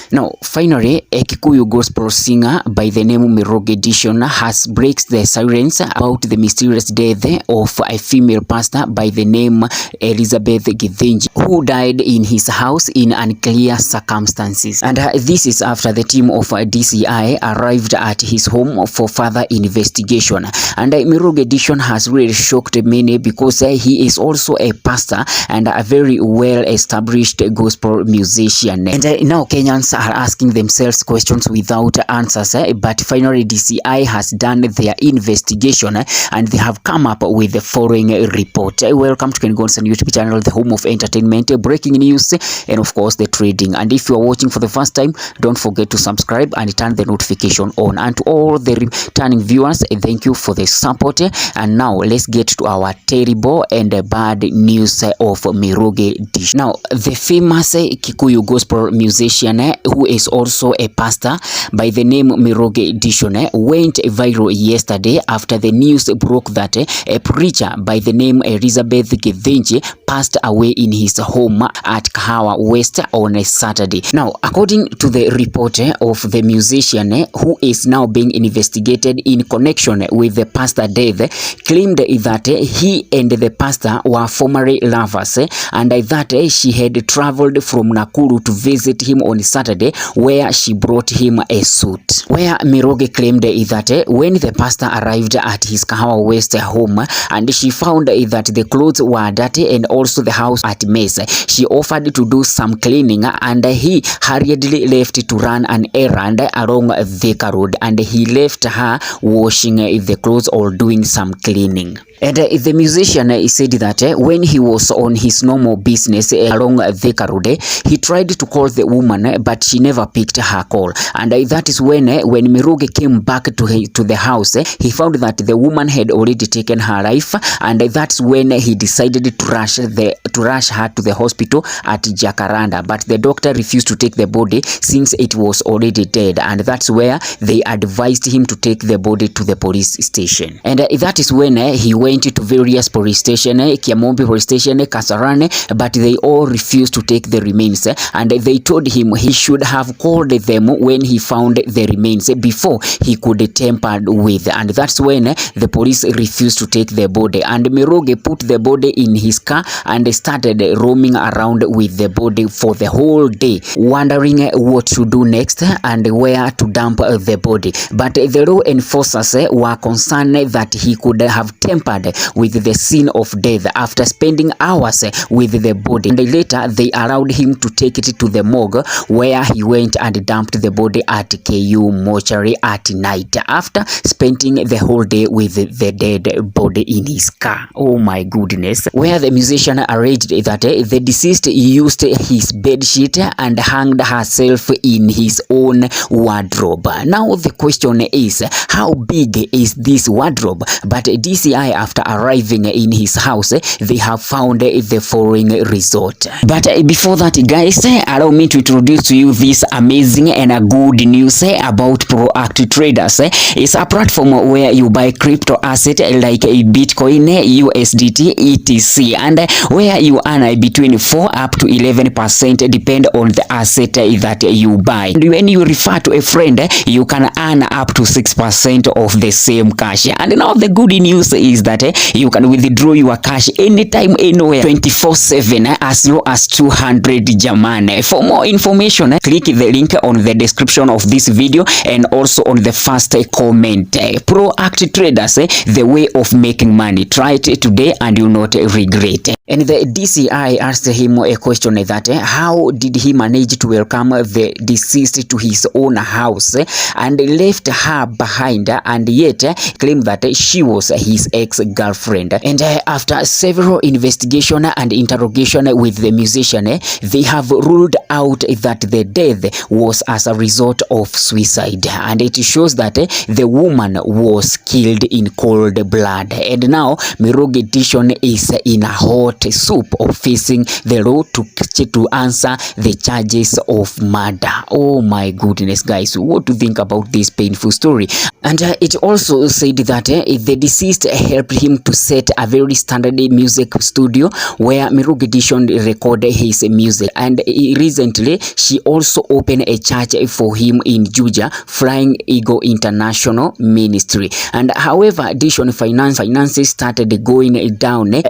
Now, finally, a Kikuyu gospel singer by the name Mirugi Dishon has breaks the silence about the mysterious death of a female pastor by the name Elizabeth Githinji, who died in his house in unclear circumstances. And this is after the team of DCI arrived at his home for further investigation. And Mirugi Dishon has really shocked many because he is also a pastor and a very well-established gospel musician. And now Kenyans are asking themselves questions without answers, but finally DCI has done their investigation and they have come up with the following report. Welcome to Ken Gonson YouTube channel, the home of entertainment, breaking news, and of course the trading. And if you are watching for the first time, don't forget to subscribe and turn the notification on. And to all the returning viewers, thank you for the support. And now let's get to our terrible and bad news of Mirugi Dishon. Now, the famous Kikuyu gospel musician who is also a pastor by the name Mirugi Dishon went viral yesterday after the news broke that a preacher by the name Elizabeth Githinji passed away in his home at Kahawa West on a Saturday. Now, according to the report of the musician who is now being investigated in connection with the pastor death, claimed that he and the pastor were formerly lovers and that she had traveled from Nakuru to visit him on Saturday, where she brought him a suit. Where Mirugi claimed that when the pastor arrived at his Kahawa West home and she found that the clothes were dirty and also the house at mess, she offered to do some cleaning and he hurriedly left to run an errand along Thika Road, and he left her washing the clothes or doing some cleaning. And the musician said that when he was on his normal business along Thika Road, he tried to call the woman, but she never picked her call. And that is when Mirugi came back to the house, he found that the woman had already taken her life, and that's when he decided to rush her to the hospital at Jacaranda. But the doctor refused to take the body since it was already dead, and that's where they advised him to take the body to the police station. And that is when he went to various police stations, Kiamombi police station, Kasarane, but they all refused to take the remains, and they told him he should have called them when he found the remains before he could tamper with. And that's when the police refused to take the body, and Mirugi put the body in his car and started roaming around with the body for the whole day, wondering what to do next and where to dump the body. But the law enforcers were concerned that he could have tampered with the scene of death after spending hours with the body, and later they allowed him to take it to the morgue, where he went and dumped the body at KU mortuary at night after spending the whole day with the dead body in his car. Oh my goodness. Where the musician alleged that the deceased used his bed sheet and hanged herself in his own wardrobe. Now the question is, how big is this wardrobe? But DCI, after arriving in his house, they have found the following result. But before that, guys, allow me to introduce to you this amazing and a good news about Proact Traders. It's a platform where you buy crypto asset like Bitcoin, USDT, etc, and where you earn between 4 up to 11% depend on the asset that you buy. And when you refer to a friend, you can earn up to 6% of the same cash. And now the good news is that you can withdraw your cash anytime, anywhere, 24/7, as low as 200 Jamane. For more information, click the link on the description of this video and also on the first comment. Proact Traders, the way of making money. Try it today and you'll not regret. And the DCI asked him a question that how did he manage to welcome the deceased to his own house and left her behind, and yet claimed that she was his ex-girlfriend. And after several investigation and interrogation with the musician, they have ruled out that the death was as a result of suicide, and it shows that the woman was killed in cold blood. And now Mirugi Dishon is in a hot soup of facing the law to answer the charges of murder. Oh my goodness, guys, what do you think about this painful story? And it also said that the deceased helped him to set a very standard music studio where Mirugi Dishon recorded his music. And recently, she also opened a church for him in Juja, Flying Eagle International Ministry. And however, Dishon finances started going down, and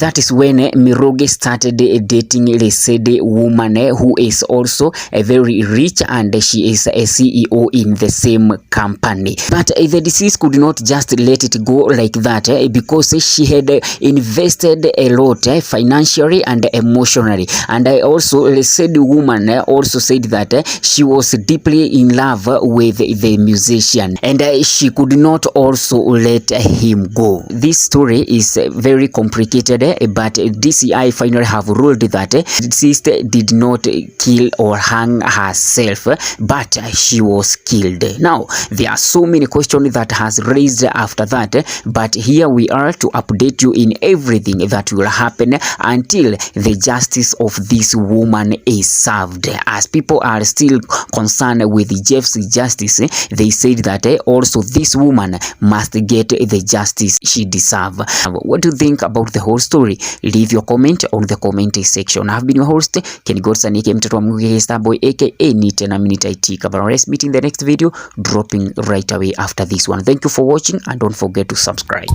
that is when Mirugi started dating a Lesedi woman who is also a very rich, and she is a CEO in the same company. But the deceased could not just let it go like that, because she had invested a lot financially and emotionally. And also the said woman also said that she was deeply in love with the musician, and she could not also let him go. This story is very complicated, but DCI finally have ruled that deceased did not kill or hang herself, but she was killed. Now there are so many questions that has raised after that, but here we are to update you in everything that will happen until the justice of this woman is served. As people are still concerned with Jeff's justice, they said that also this woman must get the justice she deserves. What do you think about the whole story? Leave your comment on the comment section. I've been your host, Ken Godsanike, mtoto wa Mugi Starboy aka Nite na Minute IT. Let's meet in the next video, dropping right away after this one. Thank you for watching, and don't forget to subscribe.